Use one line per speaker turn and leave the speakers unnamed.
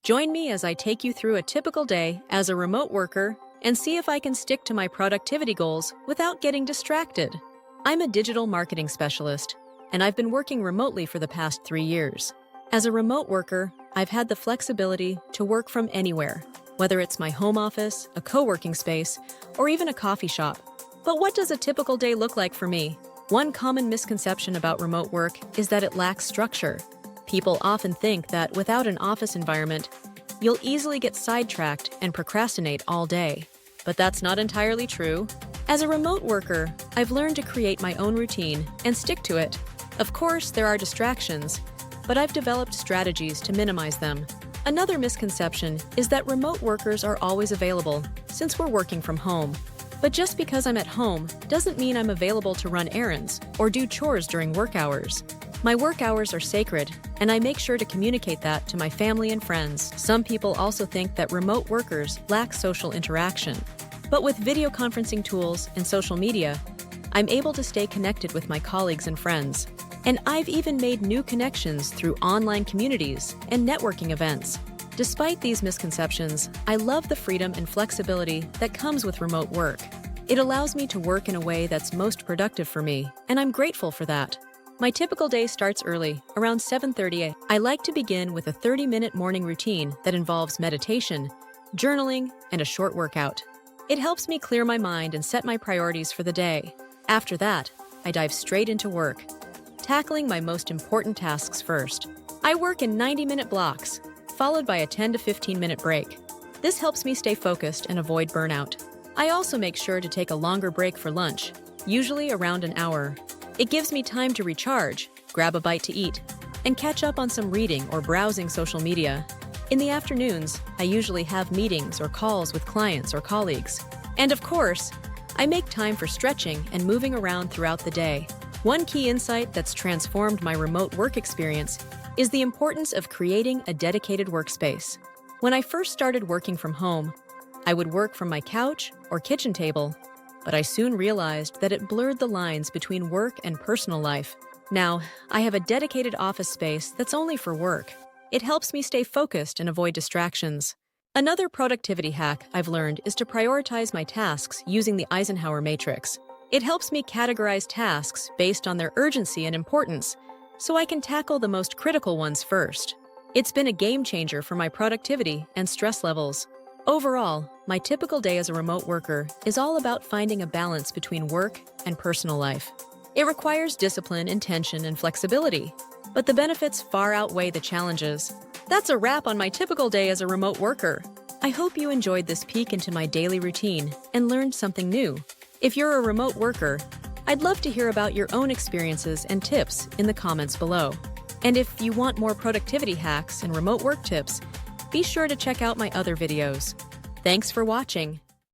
Join me as I take you through a typical day as a remote worker and see if I can stick to my productivity goals without getting distracted. I'm a digital marketing specialist, and I've been working remotely for the past 3 years. As a remote worker, I've had the flexibility to work from anywhere, whether it's my home office, a co-working space, or even a coffee shop. But what does a typical day look like for me? One common misconception about remote work is that it lacks structure. People often think that without an office environment, you'll easily get sidetracked and procrastinate all day. But that's not entirely true. As a remote worker, I've learned to create my own routine and stick to it. Of course, there are distractions, but I've developed strategies to minimize them. Another misconception is that remote workers are always available, since we're working from home. But just because I'm at home doesn't mean I'm available to run errands or do chores during work hours. My work hours are sacred, and I make sure to communicate that to my family and friends. Some people also think that remote workers lack social interaction. But with video conferencing tools and social media, I'm able to stay connected with my colleagues and friends. And I've even made new connections through online communities and networking events. Despite these misconceptions, I love the freedom and flexibility that comes with remote work. It allows me to work in a way that's most productive for me, and I'm grateful for that. My typical day starts early, around 7:30 a.m. I like to begin with a 30-minute morning routine that involves meditation, journaling, and a short workout. It helps me clear my mind and set my priorities for the day. After that, I dive straight into work, tackling my most important tasks first. I work in 90-minute blocks, followed by a 10 to 15-minute break. This helps me stay focused and avoid burnout. I also make sure to take a longer break for lunch, usually around an hour. It gives me time to recharge, grab a bite to eat, and catch up on some reading or browsing social media. In the afternoons, I usually have meetings or calls with clients or colleagues. And of course, I make time for stretching and moving around throughout the day. One key insight that's transformed my remote work experience is the importance of creating a dedicated workspace. When I first started working from home, I would work from my couch or kitchen table, but I soon realized that it blurred the lines between work and personal life. Now, I have a dedicated office space that's only for work. It helps me stay focused and avoid distractions. Another productivity hack I've learned is to prioritize my tasks using the Eisenhower matrix. It helps me categorize tasks based on their urgency and importance, so I can tackle the most critical ones first. It's been a game changer for my productivity and stress levels. Overall, my typical day as a remote worker is all about finding a balance between work and personal life. It requires discipline, intention, and flexibility, but the benefits far outweigh the challenges. That's a wrap on my typical day as a remote worker. I hope you enjoyed this peek into my daily routine and learned something new. If you're a remote worker, I'd love to hear about your own experiences and tips in the comments below. And if you want more productivity hacks and remote work tips, be sure to check out my other videos. Thanks for watching.